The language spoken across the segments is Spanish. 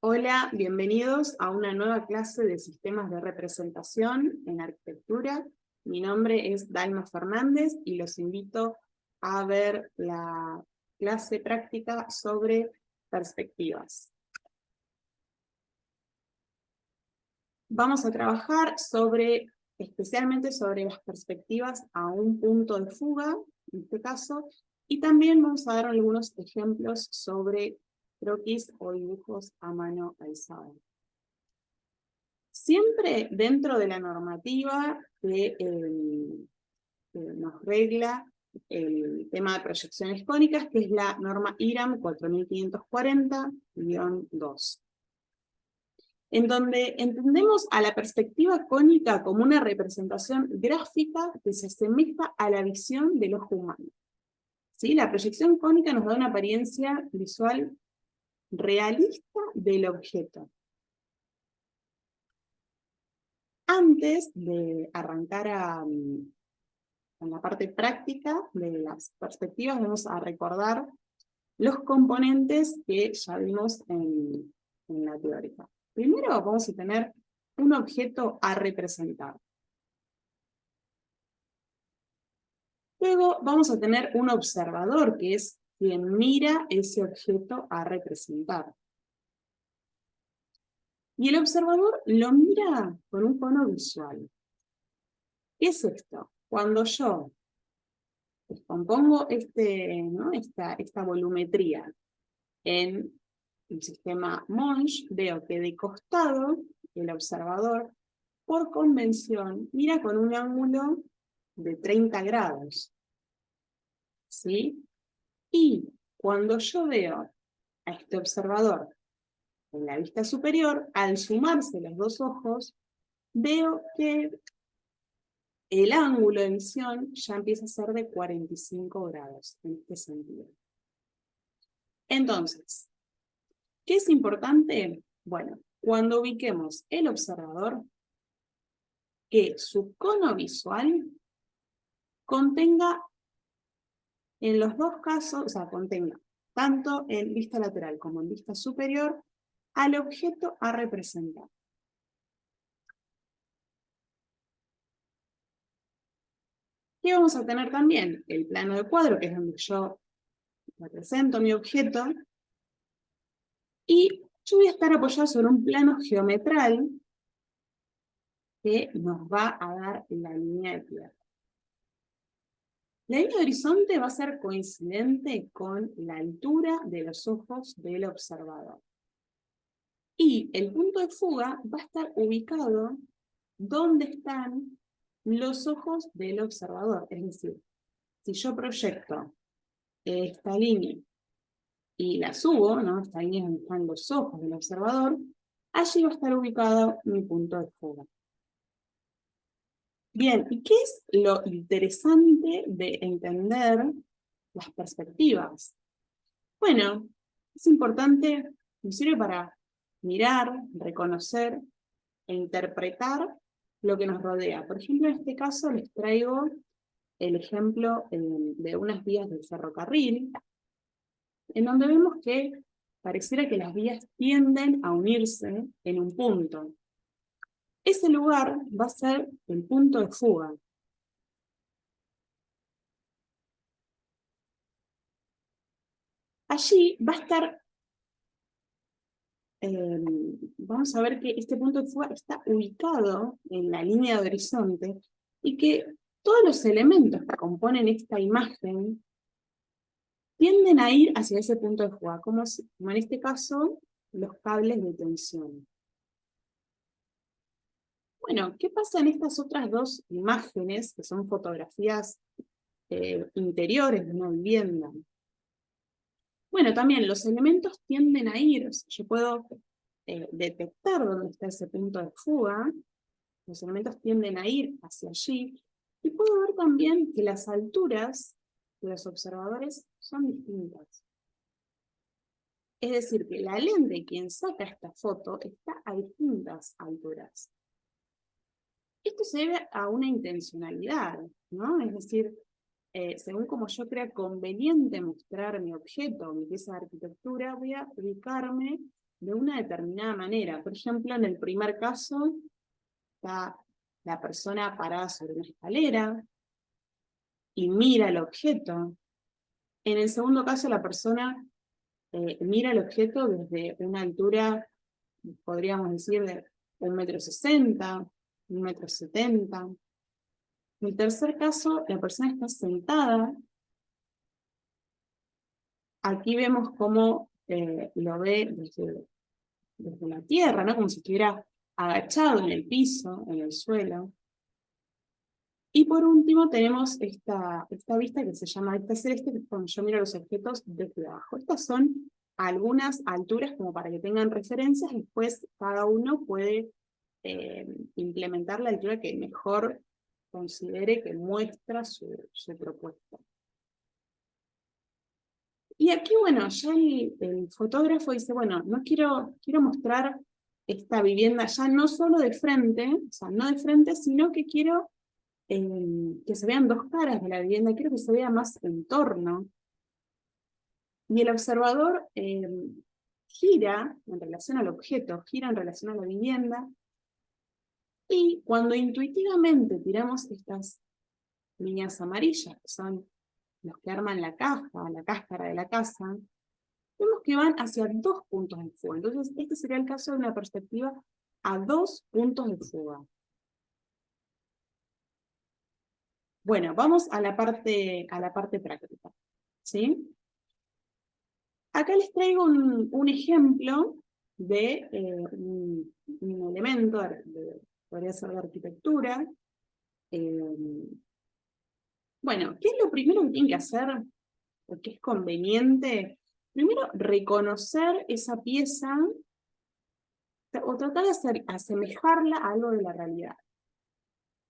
Hola, bienvenidos a una nueva clase de sistemas de representación en arquitectura. Mi nombre es Dalma Fernández y los invito a ver la clase práctica sobre perspectivas. Vamos a trabajar especialmente sobre las perspectivas a un punto de fuga, en este caso, y también vamos a dar algunos ejemplos sobre croquis o dibujos a mano alzada. Siempre dentro de la normativa que nos regla el tema de proyecciones cónicas, que es la norma IRAM 4540-2, en donde entendemos a la perspectiva cónica como una representación gráfica que se asemeja a la visión del ojo humano. ¿Sí? La proyección cónica nos da una apariencia visual realista del objeto. Antes de arrancar en la parte práctica de las perspectivas, vamos a recordar los componentes que ya vimos en la teórica. Primero vamos a tener un objeto a representar. Luego vamos a tener un observador, que es quien mira ese objeto a representar. Y el observador lo mira con un cono visual. ¿Qué es esto? Cuando yo descompongo esta volumetría en el sistema Monge, veo que de costado el observador, por convención, mira con un ángulo de 30 grados. ¿Sí? Y cuando yo veo a este observador en la vista superior, al sumarse los dos ojos, veo que el ángulo de visión ya empieza a ser de 45 grados, en este sentido. Entonces, ¿qué es importante? Bueno, cuando ubiquemos el observador, que su cono visual contenga en los dos casos, o sea, contenga tanto en vista lateral como en vista superior, al objeto a representar. Y vamos a tener también el plano de cuadro, que es donde yo represento mi objeto, y yo voy a estar apoyado sobre un plano geometral que nos va a dar la línea de tierra. La línea de horizonte va a ser coincidente con la altura de los ojos del observador. Y el punto de fuga va a estar ubicado donde están los ojos del observador. Es decir, si yo proyecto esta línea y la subo, ¿no? Esta línea donde están los ojos del observador, allí va a estar ubicado mi punto de fuga. Bien, ¿y qué es lo interesante de entender las perspectivas? Bueno, es importante, nos sirve para mirar, reconocer e interpretar lo que nos rodea. Por ejemplo, en este caso les traigo el ejemplo de unas vías del ferrocarril, en donde vemos que pareciera que las vías tienden a unirse en un punto. Ese lugar va a ser el punto de fuga. Allí va a estar, vamos a ver que este punto de fuga está ubicado en la línea de horizonte y que todos los elementos que componen esta imagen tienden a ir hacia ese punto de fuga, como en este caso, los cables de tensión. Bueno, ¿qué pasa en estas otras dos imágenes, que son fotografías interiores de una vivienda? Bueno, también los elementos tienden a ir, o sea, yo puedo detectar dónde está ese punto de fuga, los elementos tienden a ir hacia allí, y puedo ver también que las alturas de los observadores son distintas. Es decir, que la lente quien saca esta foto está a distintas alturas. Esto se debe a una intencionalidad, ¿no? Es decir, según como yo crea conveniente mostrar mi objeto, mi pieza de arquitectura, voy a ubicarme de una determinada manera. Por ejemplo, en el primer caso, está la persona parada sobre una escalera y mira el objeto. En el segundo caso, la persona mira el objeto desde una altura, podríamos decir, de 1,60 m, 1,70 m. En el tercer caso, la persona está sentada. Aquí vemos cómo lo ve desde la tierra, ¿no? Como si estuviera agachado en el piso, en el suelo. Y por último tenemos esta vista que se llama vista celeste, que es cuando yo miro los objetos desde abajo. Estas son algunas alturas como para que tengan referencias, después cada uno puede implementar la altura que mejor considere que muestra su propuesta. Y aquí, bueno, ya el fotógrafo dice, bueno, no quiero mostrar esta vivienda ya no solo de frente, o sea, no de frente, sino que quiero que se vean dos caras de la vivienda, quiero que se vea más entorno. Y el observador gira en relación al objeto, gira en relación a la vivienda, y cuando intuitivamente tiramos estas líneas amarillas, que son los que arman la caja, la cáscara de la casa, vemos que van hacia dos puntos de fuga. Entonces, este sería el caso de una perspectiva a dos puntos de fuga. Bueno, vamos a la parte práctica, ¿sí? Acá les traigo un ejemplo de un elemento, podría ser de arquitectura. Bueno, ¿qué es lo primero que tienen que hacer? Porque es conveniente. Primero, reconocer esa pieza o tratar de asemejarla a algo de la realidad.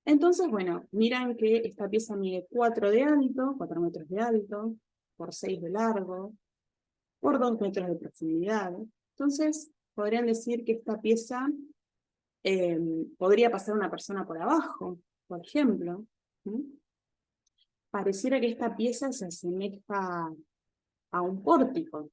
Entonces, bueno, miran que esta pieza mide 4 de alto, 4 metros de alto, por 6 de largo, por 2 metros de profundidad. Entonces, podrían decir que esta pieza podría pasar una persona por abajo, por ejemplo. Pareciera que esta pieza se asemeja a un pórtico.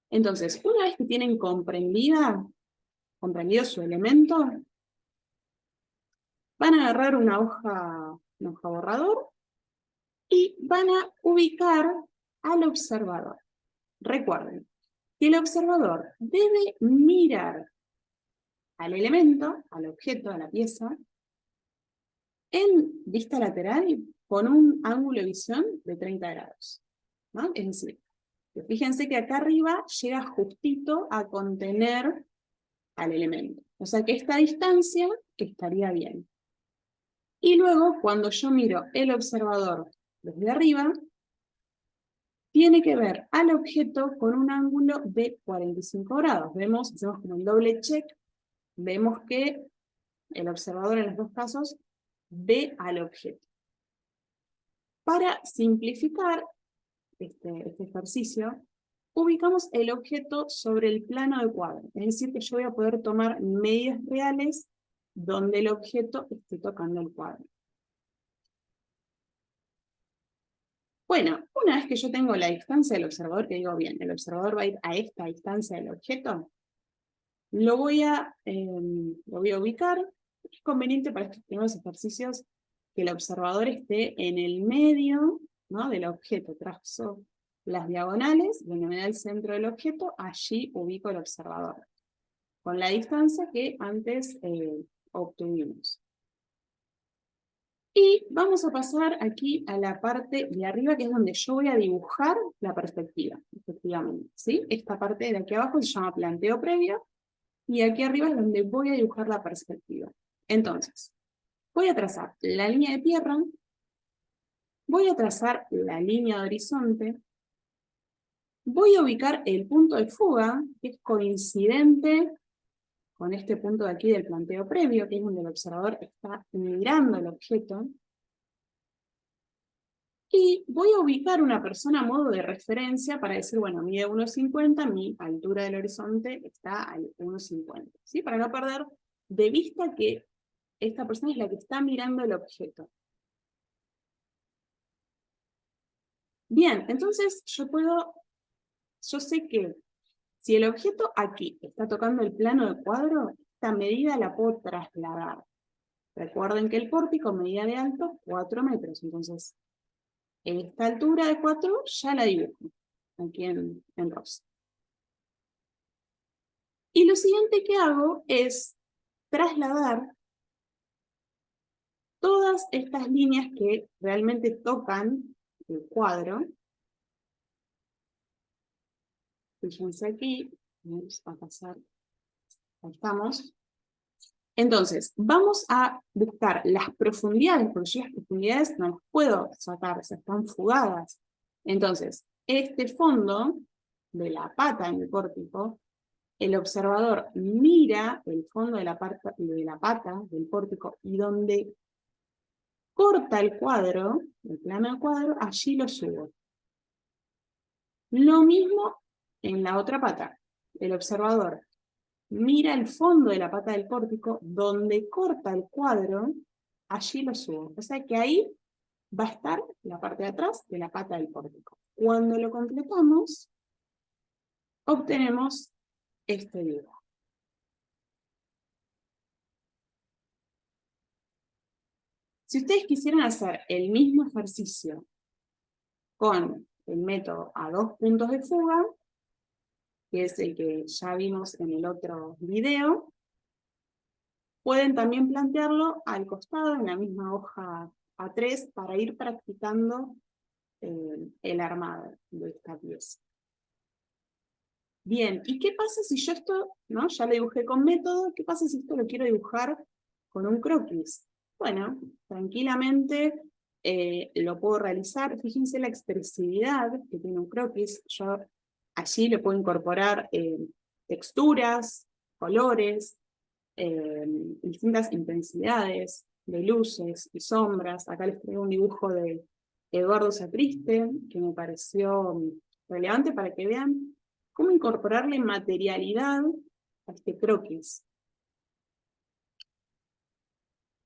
Entonces, una vez que tienen comprendido su elemento, van a agarrar una hoja borrador y van a ubicar al observador. Recuerden que el observador debe mirar al elemento, al objeto, a la pieza, en vista lateral con un ángulo de visión de 30 grados. ¿No? Es decir, fíjense que acá arriba llega justito a contener al elemento. O sea que esta distancia estaría bien. Y luego, cuando yo miro el observador desde arriba, tiene que ver al objeto con un ángulo de 45 grados. Hacemos como el doble check, vemos que el observador en los dos casos ve al objeto. Para simplificar este ejercicio, ubicamos el objeto sobre el plano de cuadro. Es decir, que yo voy a poder tomar medidas reales donde el objeto esté tocando el cuadro. Bueno, una vez que yo tengo la distancia del observador, que digo bien, el observador va a ir a esta distancia del objeto, lo voy a ubicar. Es conveniente para estos primeros ejercicios que el observador esté en el medio, ¿no?, del objeto. Trazo las diagonales, donde me da el centro del objeto, allí ubico el observador, con la distancia que antes obtuvimos. Y vamos a pasar aquí a la parte de arriba, que es donde yo voy a dibujar la perspectiva, efectivamente, ¿sí? Esta parte de aquí abajo se llama planteo previo, y aquí arriba es donde voy a dibujar la perspectiva. Entonces, voy a trazar la línea de tierra, voy a trazar la línea de horizonte, voy a ubicar el punto de fuga, que es coincidente con este punto de aquí del planteo previo, que es donde el observador está mirando el objeto, y voy a ubicar una persona a modo de referencia para decir, bueno, mide 1,50, mi altura del horizonte está a 1,50, ¿sí? Para no perder de vista que esta persona es la que está mirando el objeto. Bien, entonces yo sé que Si el objeto aquí está tocando el plano del cuadro, esta medida la puedo trasladar. Recuerden que el pórtico medía de alto 4 metros, entonces esta altura de 4 ya la dibujo aquí en rosa. Y lo siguiente que hago es trasladar todas estas líneas que realmente tocan el cuadro. Fíjense aquí, vamos a pasar, ahí estamos. Entonces, vamos a buscar las profundidades, porque yo las profundidades no las puedo sacar, están fugadas. Entonces, este fondo de la pata en el pórtico, el observador mira el fondo de la pata del pórtico y donde corta el cuadro, el plano del cuadro, allí lo subo. Lo mismo en la otra pata. El observador mira el fondo de la pata del pórtico, donde corta el cuadro, allí lo subo. O sea que ahí va a estar la parte de atrás de la pata del pórtico. Cuando lo completamos, obtenemos este dibujo. Si ustedes quisieran hacer el mismo ejercicio con el método a 2 puntos de fuga, que es el que ya vimos en el otro video, pueden también plantearlo al costado en la misma hoja A3 para ir practicando el armado de esta pieza. Bien, ¿y qué pasa si yo esto, ¿no? Ya lo dibujé con método, ¿qué pasa si esto lo quiero dibujar con un croquis? Bueno, tranquilamente lo puedo realizar. Fíjense la expresividad que tiene un croquis. Yo allí le puedo incorporar texturas, colores, distintas intensidades de luces y sombras. Acá les traigo un dibujo de Eduardo Satriste, que me pareció relevante para que vean cómo incorporarle materialidad a este croquis.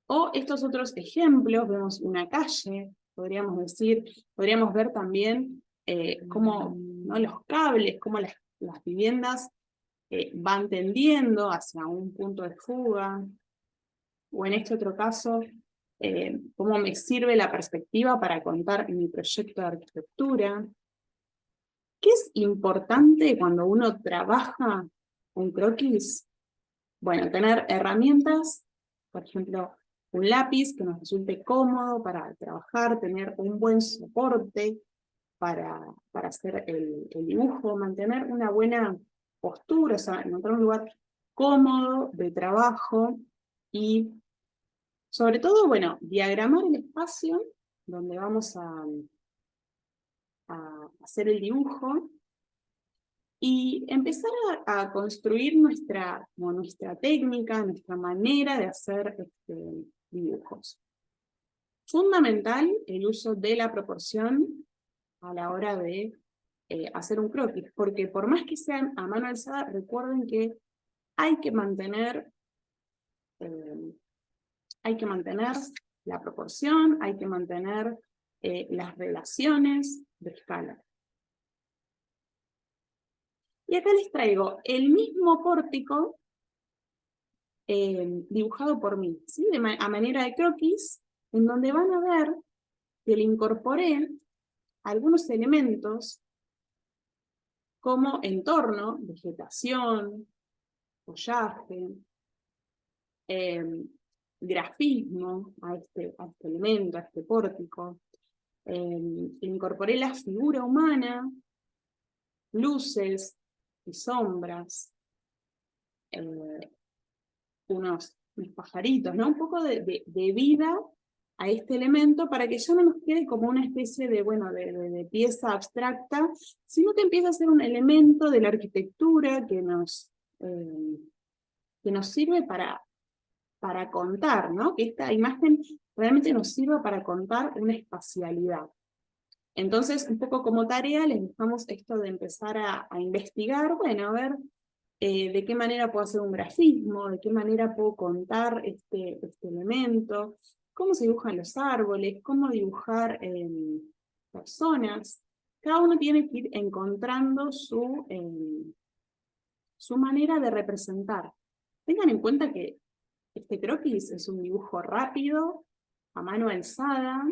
O estos otros ejemplos, vemos una calle, podríamos ver también cómo, ¿no?, los cables, cómo las viviendas van tendiendo hacia un punto de fuga, o en este otro caso, cómo me sirve la perspectiva para contar mi proyecto de arquitectura. ¿Qué es importante cuando uno trabaja un croquis? Bueno, tener herramientas, por ejemplo, un lápiz que nos resulte cómodo para trabajar, tener un buen soporte para hacer el dibujo, mantener una buena postura, o sea, encontrar un lugar cómodo de trabajo y, sobre todo, bueno, diagramar el espacio donde vamos a hacer el dibujo y empezar a construir nuestra técnica, nuestra manera de hacer dibujos. Fundamental el uso de la proporción a la hora de hacer un croquis, porque por más que sean a mano alzada, recuerden que hay que mantener la proporción, hay que mantener las relaciones de escala. Y acá les traigo el mismo pórtico dibujado por mí, ¿sí? A manera de croquis, en donde van a ver que le incorporé algunos elementos como entorno, vegetación, follaje, grafismo a este elemento, a este pórtico. Incorporé la figura humana, luces y sombras, unos pajaritos, ¿no? Un poco de vida a este elemento para que ya no nos quede como una especie de, bueno, de pieza abstracta, sino que empiece a ser un elemento de la arquitectura que nos sirve para contar, ¿no? Que esta imagen realmente nos sirva para contar una espacialidad. Entonces, un poco como tarea, les dejamos esto de empezar a investigar, bueno, a ver de qué manera puedo hacer un grafismo, de qué manera puedo contar este elemento, cómo se dibujan los árboles, cómo dibujar personas. Cada uno tiene que ir encontrando su manera de representar. Tengan en cuenta que este croquis es un dibujo rápido, a mano alzada,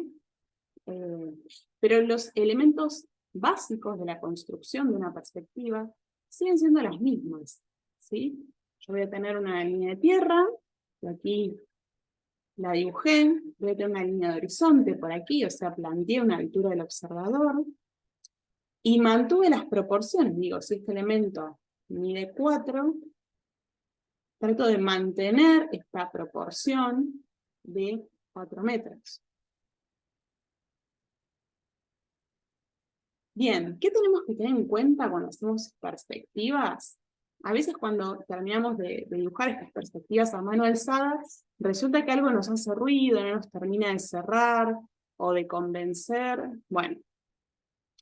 pero los elementos básicos de la construcción de una perspectiva siguen siendo las mismas, ¿sí? Yo voy a tener una línea de tierra, y aquí la dibujé, voy a tener una línea de horizonte por aquí, o sea, planteé una altura del observador, y mantuve las proporciones, digo, si este elemento mide 4, trato de mantener esta proporción de 4 metros. Bien, ¿qué tenemos que tener en cuenta cuando hacemos perspectivas? A veces cuando terminamos de dibujar estas perspectivas a mano alzada, resulta que algo nos hace ruido, no nos termina de cerrar o de convencer. Bueno,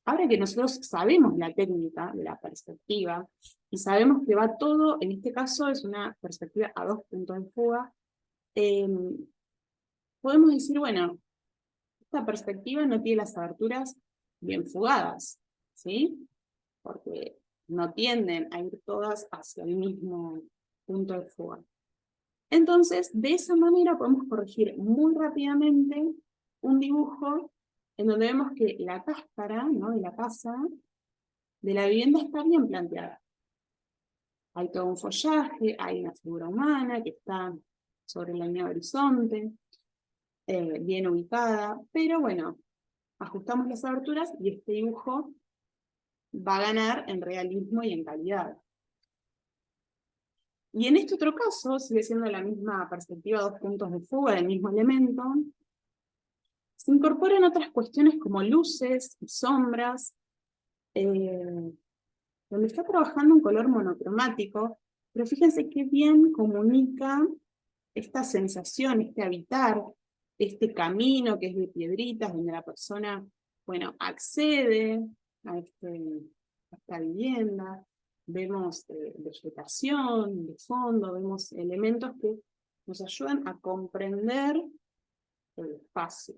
ahora que nosotros sabemos la técnica de la perspectiva y sabemos que va todo, en este caso es una perspectiva a 2 puntos de fuga, podemos decir, bueno, esta perspectiva no tiene las aberturas bien fugadas, ¿sí? Porque no tienden a ir todas hacia el mismo punto de fuga. Entonces, de esa manera podemos corregir muy rápidamente un dibujo en donde vemos que la cáscara, ¿no?, de la casa, de la vivienda está bien planteada. Hay todo un follaje, hay una figura humana que está sobre la línea de horizonte, bien ubicada, pero bueno, ajustamos las aberturas y este dibujo va a ganar en realismo y en calidad. Y en este otro caso, sigue siendo la misma perspectiva, 2 puntos de fuga del mismo elemento, se incorporan otras cuestiones como luces y sombras, donde está trabajando un color monocromático, pero fíjense qué bien comunica esta sensación, este habitar, este camino que es de piedritas, donde la persona, bueno, accede a esta vivienda, vemos vegetación de fondo, vemos elementos que nos ayudan a comprender el espacio.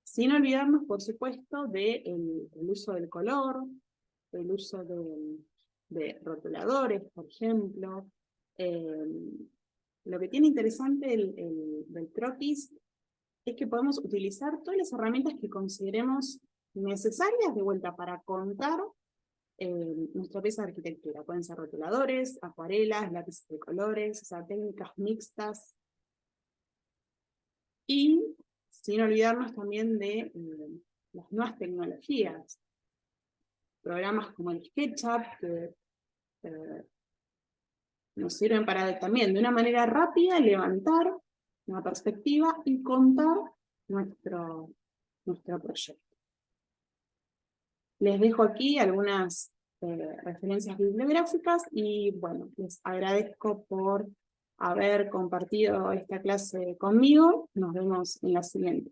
Sin olvidarnos, por supuesto, del uso del color, el uso de rotuladores, por ejemplo. Lo que tiene interesante del croquis es que podemos utilizar todas las herramientas que consideremos necesarias de vuelta para contar nuestra pieza de arquitectura. Pueden ser rotuladores, acuarelas, lápices de colores, o sea, técnicas mixtas. Y sin olvidarnos también de las nuevas tecnologías. Programas como el SketchUp, que nos sirven para también de una manera rápida levantar una perspectiva y contar nuestro proyecto. Les dejo aquí algunas referencias bibliográficas y bueno, les agradezco por haber compartido esta clase conmigo. Nos vemos en la siguiente.